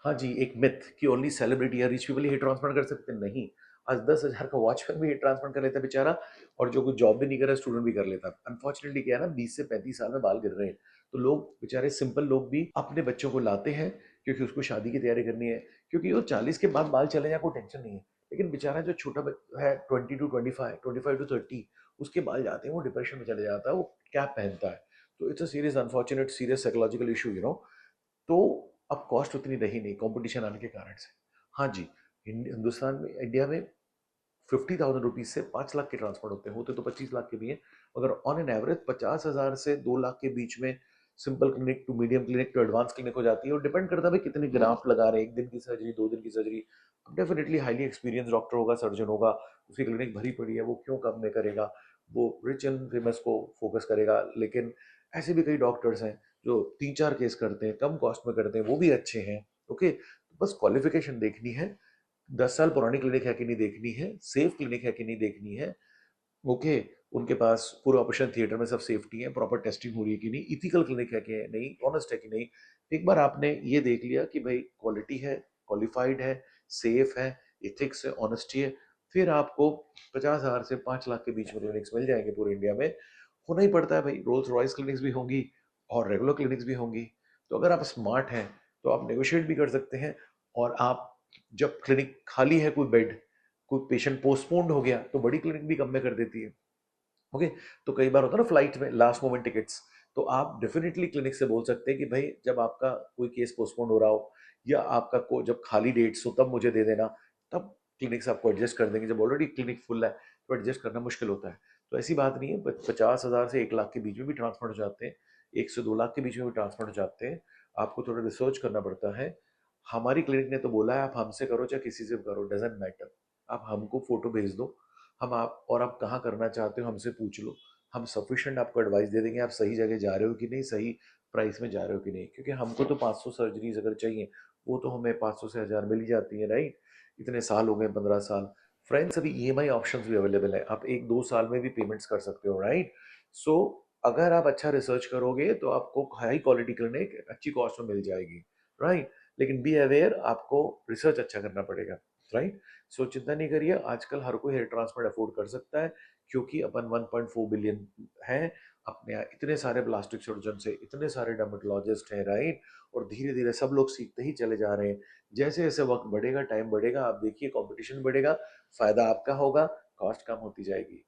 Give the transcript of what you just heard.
हाँ जी, एक मिथ कि ओनली सेलिब्रिटी या रिच पीपल ही हेयर ट्रांसप्लांट कर सकते हैं, नहीं। आज 10,000 का वॉचमैन भी हेयर ट्रांसप्लांट कर लेता है बेचारा, और जो कोई जॉब भी नहीं कर रहा स्टूडेंट भी कर लेता है। अनफॉर्चुनेटली क्या है ना, 20 से 35 साल में बाल गिर रहे हैं, तो लोग बेचारे सिंपल लोग भी अपने बच्चों को लाते हैं क्योंकि उसको शादी की तैयारी करनी है, क्योंकि वो 40 के बाद बाल चले जाए कोई टेंशन नहीं है। लेकिन बेचारा जो छोटा है 20 टू 25, 25 टू 30, उसके बाल जाते हैं, वो डिप्रेशन में चले जाता है, वो कैप पहनता है। तो it's a serious unfortunate serious psychological issue, तो अब कॉस्ट उतनी रही नहीं कंपटीशन आने के कारण से। हाँ जी, हिंदुस्तान में, इंडिया में 50,000 रुपीज से 5 लाख के ट्रांसफर होते तो 25 लाख के भी हैं, मगर ऑन एन एवरेज 50,000 से 2 लाख के बीच में simple clinic to medium clinic to advance clinic हो जाती है। और डिपेंड करता है भाई कितने ग्राफ्ट लगा रहे हैं, 1 दिन की सर्जरी, 2 दिन की surgery. Definitely highly experience doctor होगा, सर्जन होगा, उसकी क्लिनिक भरी पड़ी है, वो क्यों कम में करेगा, वो रिच एंड फेमस को फोकस करेगा। लेकिन ऐसे भी कई डॉक्टर्स हैं जो 3-4 केस करते हैं, कम कॉस्ट में करते हैं, वो भी अच्छे हैं। ओके, बस क्वालिफिकेशन देखनी है, 10 साल पुरानी क्लिनिक है कि नहीं देखनी है, सेफ क्लिनिक है कि नहीं देखनी है। ओके, उनके पास पूरा ऑपरेशन थिएटर में सब सेफ्टी है, प्रॉपर टेस्टिंग हो रही है कि नहीं, इथिकल क्लिनिक है कि नहीं, ऑनेस्ट है कि नहीं। एक बार आपने ये देख लिया कि भाई क्वालिटी है, क्वालिफाइड है, सेफ है, इथिक्स है, ऑनेस्टी है, फिर आपको 50,000 से 5 लाख के बीच में क्लिनिक्स मिल जाएंगे पूरे इंडिया में। होना ही पड़ता है भाई, रोल्स रॉयस क्लिनिक्स भी होंगी और रेगुलर क्लिनिक्स भी होंगी। तो अगर आप स्मार्ट हैं तो आप नेगोशिएट भी कर सकते हैं। और आप, जब क्लिनिक खाली है, कोई बेड, कोई पेशेंट पोस्टपोन्ड हो गया, तो बड़ी क्लिनिक भी कम में कर देती है। ओके, तो कई बार होता है ना फ्लाइट में लास्ट मोमेंट टिकट्स, तो आप डेफिनेटली क्लिनिक से बोल सकते हैं कि भाई जब आपका कोई केस पोस्टपोन हो रहा हो, या आपका को जब खाली डेट्स हो तब मुझे दे देना, तब क्लिनिक से आपको एडजस्ट कर देंगे। जब ऑलरेडी क्लिनिक फुल है तो एडजस्ट करना मुश्किल होता है। तो ऐसी बात नहीं है, 50,000 से 1 लाख के बीच में भी ट्रांसफर हो जाते हैं, 1 से 2 लाख के बीच में भी ट्रांसफर हो जाते हैं। आपको थोड़ा रिसर्च करना पड़ता है। हमारी क्लिनिक ने तो बोला है आप हमसे करो चाहे किसी से करो, डजेंट मैटर, आप हमको फोटो भेज दो, हम आप और आप कहाँ करना चाहते हो हमसे पूछ लो, हम सफिशिएंट आपको एडवाइस दे देंगे आप सही जगह जा रहे हो कि नहीं, सही प्राइस में जा रहे हो कि नहीं। क्योंकि हमको तो 500 सर्जरीज अगर चाहिए, वो तो हमें 500 से 1000 मिल ही जाती है, राइट। इतने साल हो गए, 15 साल। फ्रेंड्स, अभी ईएमआई ऑप्शंस भी अवेलेबल है, आप 1-2 साल में भी पेमेंट्स कर सकते हो, राइट। सो अगर आप अच्छा रिसर्च करोगे तो आपको हाई क्वालिटी क्लिनिक अच्छी कॉस्ट में मिल जाएगी, राइट। लेकिन बी अवेयर, आपको रिसर्च अच्छा करना पड़ेगा, राइट। सो चिंता नहीं करिए, आजकल हर कोई हेयर ट्रांसप्लांट अफोर्ड कर सकता है, क्योंकि अपन 1.4 बिलियन हैं अपने यहाँ, इतने सारे प्लास्टिक सर्जन से, इतने सारे डर्मेटोलॉजिस्ट हैं, राइट। और धीरे धीरे सब लोग सीखते ही चले जा रहे हैं। जैसे जैसे वक्त बढ़ेगा, टाइम बढ़ेगा, आप देखिए कंपटीशन बढ़ेगा, फायदा आपका होगा, कॉस्ट कम होती जाएगी।